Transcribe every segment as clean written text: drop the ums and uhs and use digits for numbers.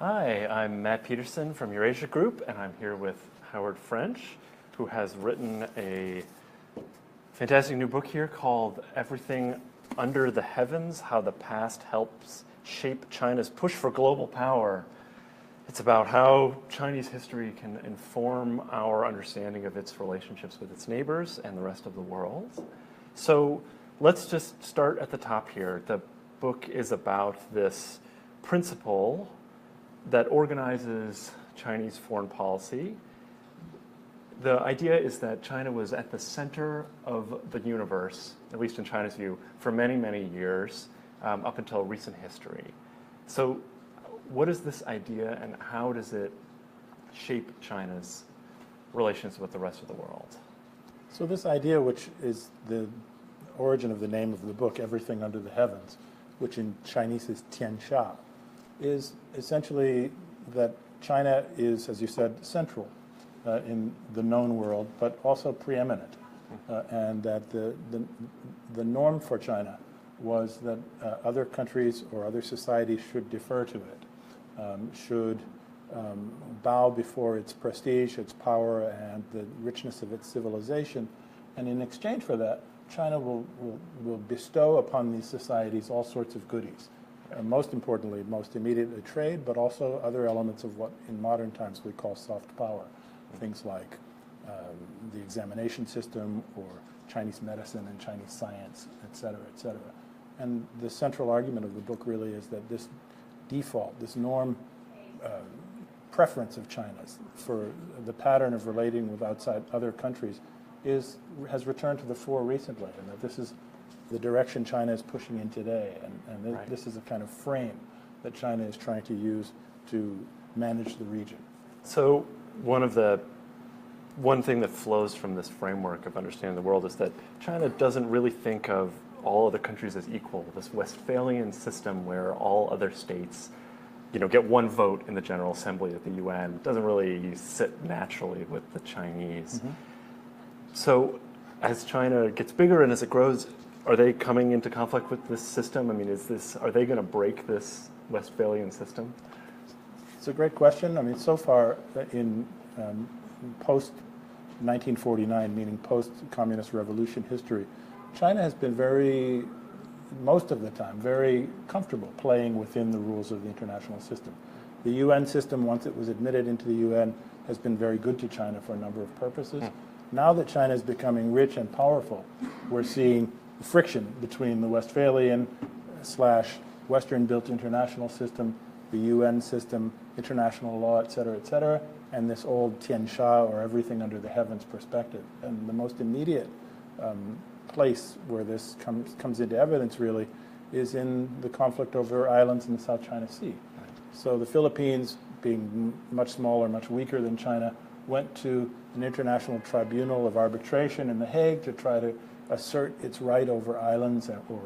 Hi, I'm Matt Peterson from Eurasia Group, and I'm here with Howard French, who has written a fantastic new book here called Everything Under the Heavens: How the Past Helps Shape China's Push for Global Power. It's about how Chinese history can inform our understanding of its relationships with its neighbors and the rest of the world. So let's just start at the top here. The book is about this principle that organizes Chinese foreign policy. The idea is that China was at the center of the universe, at least in China's view, for many, many years, up until recent history. So what is this idea, and how does it shape China's relations with the rest of the world? So this idea, which is the origin of the name of the book, Everything Under the Heavens, which in Chinese is Tianxia, is essentially that China is, as you said, central in the known world, but also preeminent, and that the norm for China was that other countries or other societies should defer to it, should bow before its prestige, its power, and the richness of its civilization, and in exchange for that, China will bestow upon these societies all sorts of goodies. Most importantly, most immediately trade, but also other elements of what in modern times we call soft power. Things like the examination system or Chinese medicine and Chinese science, et cetera, et cetera. And the central argument of the book really is that this default, this norm preference of China's for the pattern of relating with other countries has returned to the fore recently, and that this is the direction China is pushing in today, and Right. This is a kind of frame that China is trying to use to manage the region. So one thing that flows from this framework of understanding the world is that China doesn't really think of all other countries as equal. This Westphalian system where all other states, get one vote in the General Assembly at the UN doesn't really sit naturally with the Chinese. Mm-hmm. So as China gets bigger and as it grows, are they coming into conflict with this system? I mean, are they going to break this Westphalian system? It's a great question. I mean, so far in post-1949, meaning post-communist revolution history, China has been most of the time, very comfortable playing within the rules of the international system. The UN system, once it was admitted into the UN, has been very good to China for a number of purposes. Now that China is becoming rich and powerful, we're seeing friction between the Westphalian / Western-built international system, the UN system, international law, et cetera, and this old Tianxia, or everything under the heavens perspective. And the most immediate place where this comes into evidence, really, is in the conflict over islands in the South China Sea. So the Philippines, being much smaller, much weaker than China, went to an international tribunal of arbitration in The Hague to try to assert its right over islands or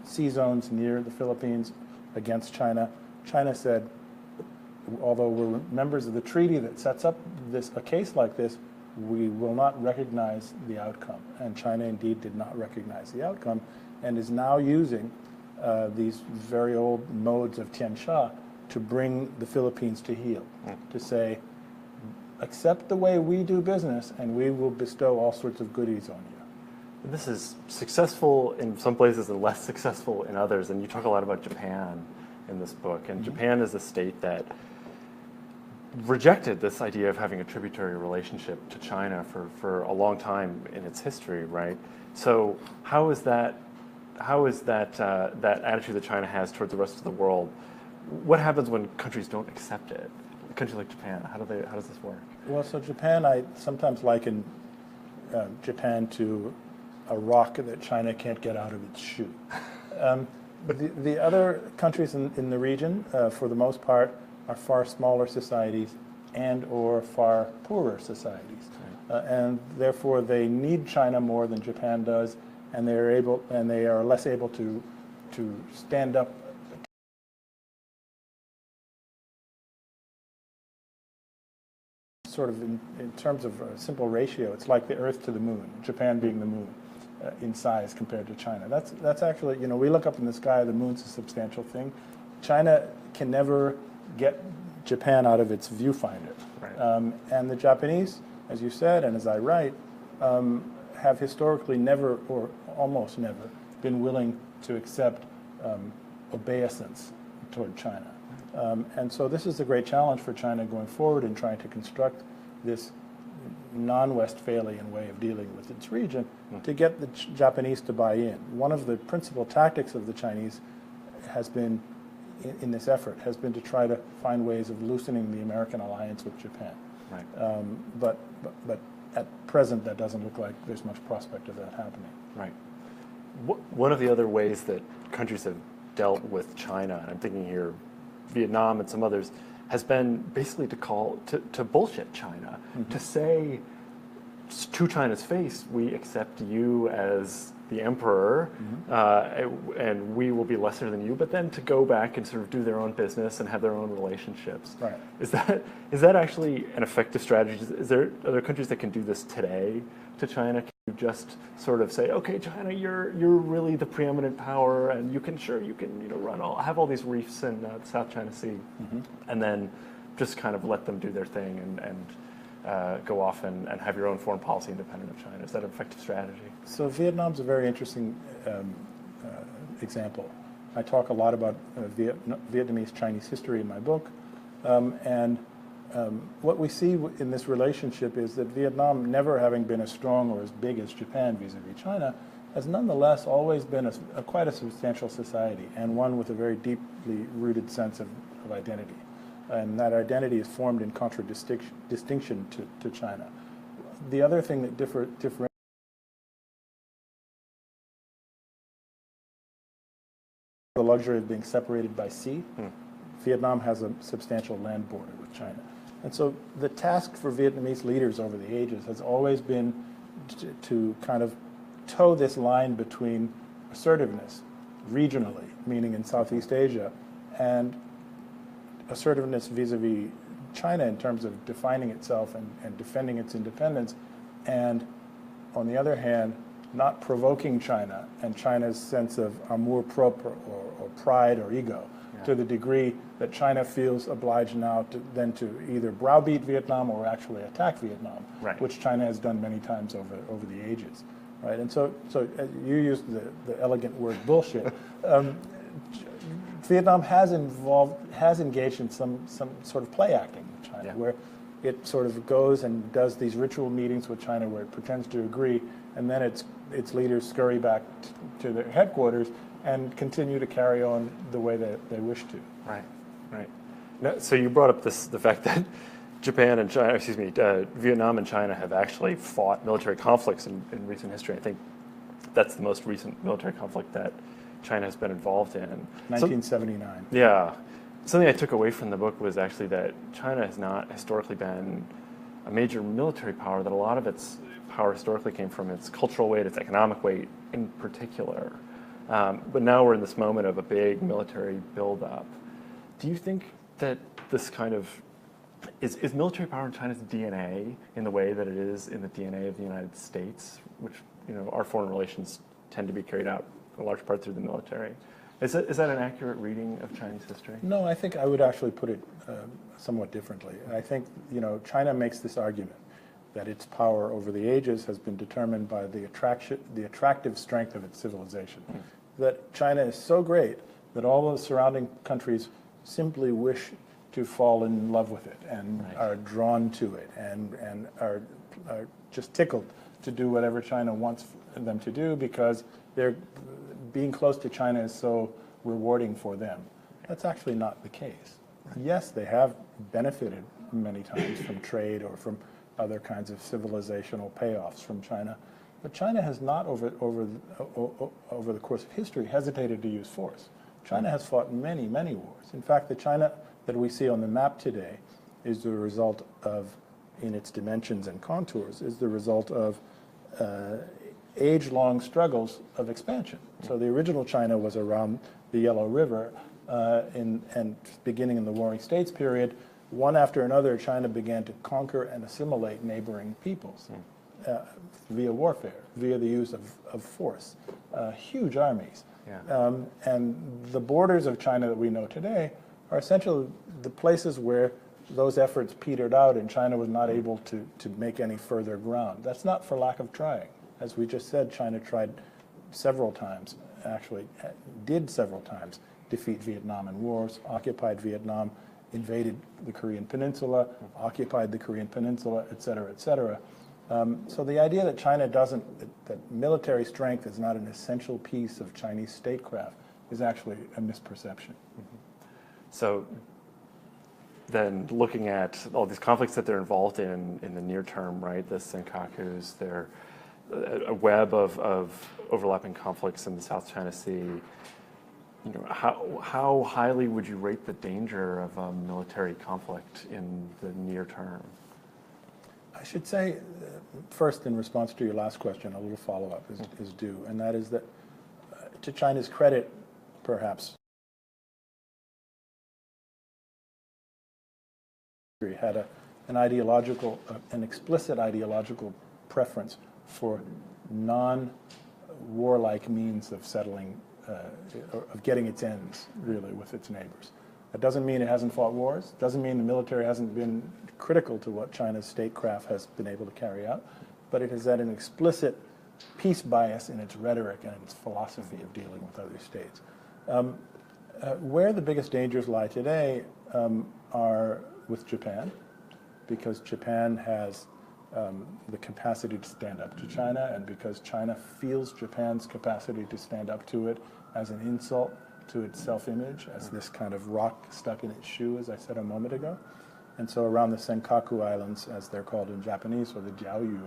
sea zones near the Philippines against China. China said, although we're members of the treaty that sets up a case like this, we will not recognize the outcome. And China indeed did not recognize the outcome and is now using these very old modes of Tianxia to bring the Philippines to heel, to say, accept the way we do business and we will bestow all sorts of goodies on you. This is successful in some places and less successful in others, and you talk a lot about Japan in this book, and Japan is a state that rejected this idea of having a tributary relationship to China for a long time in its history, right? So how is that attitude that China has towards the rest of the world? What happens when countries don't accept it? A country like Japan, how does this work? Well, so Japan, I sometimes liken Japan to a rock that China can't get out of its shoe. But the other countries in the region, for the most part, are far smaller societies and or far poorer societies. And therefore they need China more than Japan does, and they are less able to stand up sort of in terms of a simple ratio. It's like the Earth to the moon, Japan being the moon in size compared to China. That's actually, we look up in the sky, the moon's a substantial thing. China can never get Japan out of its viewfinder. Right. And the Japanese, as you said, and as I write, have historically never, or almost never, been willing to accept obeisance toward China. And so this is a great challenge for China going forward in trying to construct this non-Westphalian way of dealing with its region to get the Japanese to buy in. One of the principal tactics of the Chinese has been, in this effort, has been to try to find ways of loosening the American alliance with Japan. Right. But at present, that doesn't look like there's much prospect of that happening. Right. One of the other ways that countries have dealt with China, and I'm thinking here Vietnam and some others, has been basically to bullshit China, to say to China's face, we accept you as the emperor, and we will be lesser than you, but then to go back and sort of do their own business and have their own relationships. Right. Is that actually an effective strategy? Are there countries that can do this today to China? Can you just sort of say, okay, China, you're really the preeminent power, and you can have all these reefs in the South China Sea, and then just kind of let them do their thing and go off and have your own foreign policy independent of China? Is that an effective strategy? So Vietnam's a very interesting example. I talk a lot about Vietnamese-Chinese history in my book, and what we see in this relationship is that Vietnam, never having been as strong or as big as Japan vis-a-vis China, has nonetheless always been quite a substantial society, and one with a very deeply rooted sense of identity. And that identity is formed in contradistinction to China. The other thing that differentiates the luxury of being separated by sea, Vietnam has a substantial land border with China. And so the task for Vietnamese leaders over the ages has always been to kind of toe this line between assertiveness regionally, meaning in Southeast Asia, and assertiveness vis-a-vis China in terms of defining itself and defending its independence, and on the other hand, not provoking China and China's sense of amour propre or pride or ego to the degree that China feels obliged now to either browbeat Vietnam or actually attack Vietnam, which China has done many times over the ages, right? And so you used the elegant word bullshit. Vietnam has engaged in some sort of play acting with China, where it sort of goes and does these ritual meetings with China where it pretends to agree, and then its leaders scurry back to their headquarters and continue to carry on the way that they wish to. Right. Now, so you brought up the fact that Vietnam and China have actually fought military conflicts in recent history. I think that's the most recent military conflict that China has been involved in. 1979. Yeah. Something I took away from the book was actually that China has not historically been a major military power, that a lot of its power historically came from its cultural weight, its economic weight in particular. But now we're in this moment of a big military buildup. Do you think that this kind of is military power in China's DNA in the way that it is in the DNA of the United States, which our foreign relations tend to be carried out in large part through the military? Is that an accurate reading of Chinese history? No, I think I would actually put it somewhat differently. I think China makes this argument that its power over the ages has been determined by the attractive strength of its civilization. That China is so great that all the surrounding countries simply wish to fall in love with it and are drawn to it and are just tickled to do whatever China wants them to do because being close to China is so rewarding for them. That's actually not the case. Yes, they have benefited many times from trade or from other kinds of civilizational payoffs from China, but China has not, over the course of history, hesitated to use force. China has fought many, many wars. In fact, the China that we see on the map today is the result of, in its dimensions and contours, is the result of age-long struggles of expansion. So the original China was around the Yellow River, and beginning in the Warring States period, one after another, China began to conquer and assimilate neighboring peoples via warfare, via the use of force, huge armies. And the borders of China that we know today are essentially the places where those efforts petered out and China was not able to make any further ground, that's not for lack of trying. As we just said, China tried several times, actually did several times, defeat Vietnam in wars, occupied Vietnam, invaded the Korean Peninsula, occupied the Korean Peninsula, et cetera, et cetera. So the idea that China doesn't, that military strength is not an essential piece of Chinese statecraft is actually a misperception. So then looking at all these conflicts that they're involved in the near term, right, the Senkakus, they're a web of overlapping conflicts in the South China Sea. You know, how highly would you rate the danger of a military conflict in the near term? I should say, first, in response to your last question, a little follow-up is due, and that is that, to China's credit, perhaps, had an explicit ideological preference for non-warlike means of settling, of getting its ends, really, with its neighbors. That doesn't mean it hasn't fought wars, doesn't mean the military hasn't been critical to what China's statecraft has been able to carry out, but it has had an explicit peace bias in its rhetoric and its philosophy of dealing with other states. Where the biggest dangers lie today are with Japan, because Japan has the capacity to stand up to China, and because China feels Japan's capacity to stand up to it as an insult to its self-image, as this kind of rock stuck in its shoe, as I said a moment ago. And so around the Senkaku Islands, as they're called in Japanese, or the Diaoyu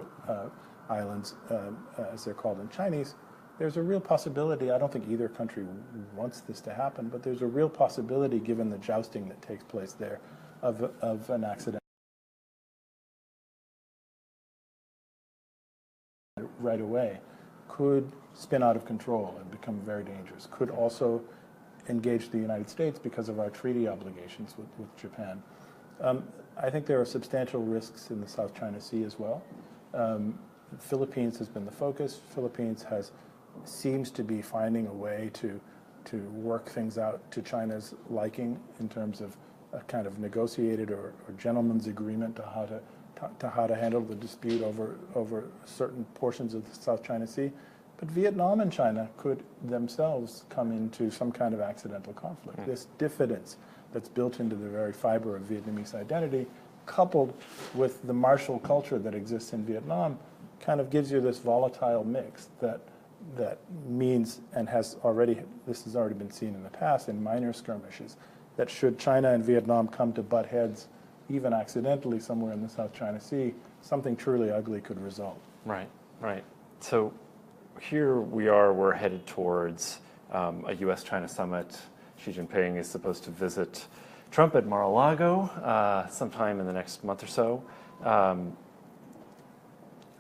Islands, as they're called in Chinese, there's a real possibility, I don't think either country wants this to happen, but there's a real possibility, given the jousting that takes place there, of an accident right away, could spin out of control and become very dangerous, could also engage the United States because of our treaty obligations with Japan. I think there are substantial risks in the South China Sea as well. The Philippines has been the focus. Philippines seems to be finding a way to work things out to China's liking in terms of a kind of negotiated or gentleman's agreement to how to handle the dispute over certain portions of the South China Sea. But Vietnam and China could themselves come into some kind of accidental conflict. This diffidence that's built into the very fiber of Vietnamese identity, coupled with the martial culture that exists in Vietnam, kind of gives you this volatile mix that means, and this has already been seen in the past in minor skirmishes, that should China and Vietnam come to butt heads, even accidentally somewhere in the South China Sea, something truly ugly could result. Right, right. So here we're headed towards a U.S.-China summit. Xi Jinping is supposed to visit Trump at Mar-a-Lago sometime in the next month or so.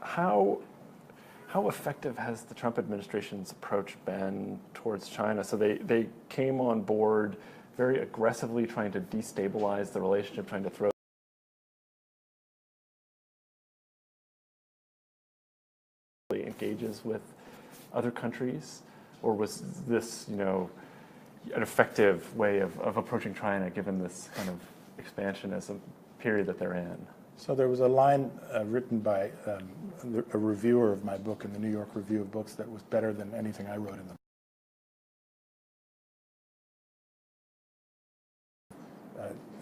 How effective has the Trump administration's approach been towards China? So they came on board very aggressively, trying to destabilize the relationship, trying to throw engages with other countries, or was this, an effective way of approaching China given this kind of expansionism period that they're in? So there was a line written by a reviewer of my book in the New York Review of Books that was better than anything I wrote in the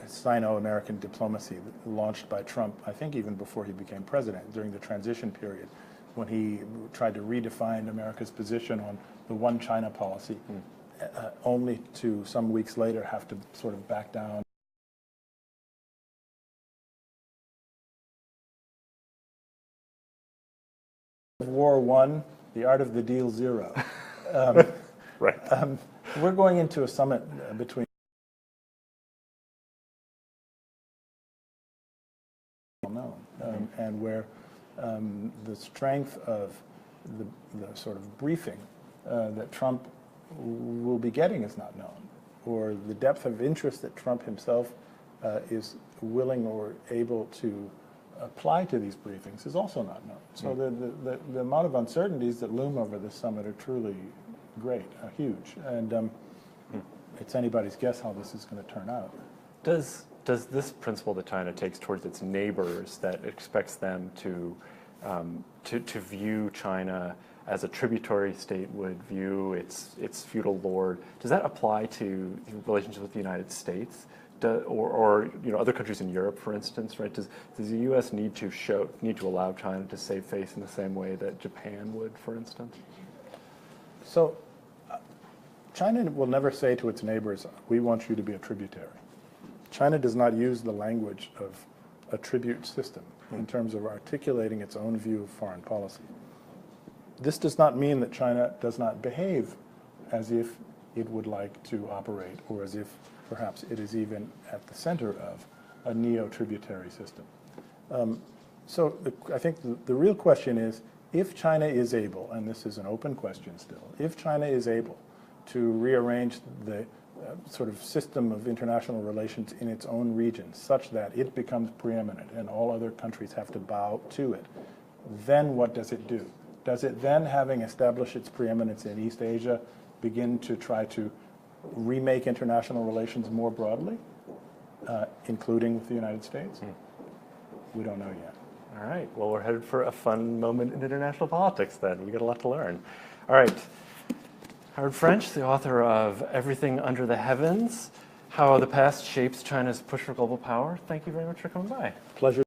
Sino-American diplomacy launched by Trump, I think even before he became president, during the transition period, when he tried to redefine America's position on the one China policy, only to some weeks later have to sort of back down. War one, the art of the deal zero. Right. We're going into a summit between and where the strength of the sort of briefing that Trump will be getting is not known, or the depth of interest that Trump himself is willing or able to apply to these briefings is also not known. So the amount of uncertainties that loom over this summit are truly great, huge, and it's anybody's guess how this is going to turn out. Does this principle that China takes towards its neighbors, that expects them to view China as a tributary state would view its feudal lord, does that apply to relations with the United States, or other countries in Europe, for instance? Right? Does the U.S. need to allow China to save face in the same way that Japan would, for instance? So, China will never say to its neighbors, "We want you to be a tributary." China does not use the language of a tribute system in terms of articulating its own view of foreign policy. This does not mean that China does not behave as if it would like to operate, or as if perhaps it is even at the center of a neo-tributary system. I think the real question is, if China is able, and this is an open question still, if China is able to rearrange the sort of system of international relations in its own region such that it becomes preeminent and all other countries have to bow to it, then what does it do? Does it then, having established its preeminence in East Asia, begin to try to remake international relations more broadly, including with the United States? We don't know yet. All right. Well, we're headed for a fun moment in international politics then. We got a lot to learn. All right. Howard French, the author of Everything Under the Heavens, How the Past Shapes China's Push for Global Power. Thank you very much for coming by. Pleasure.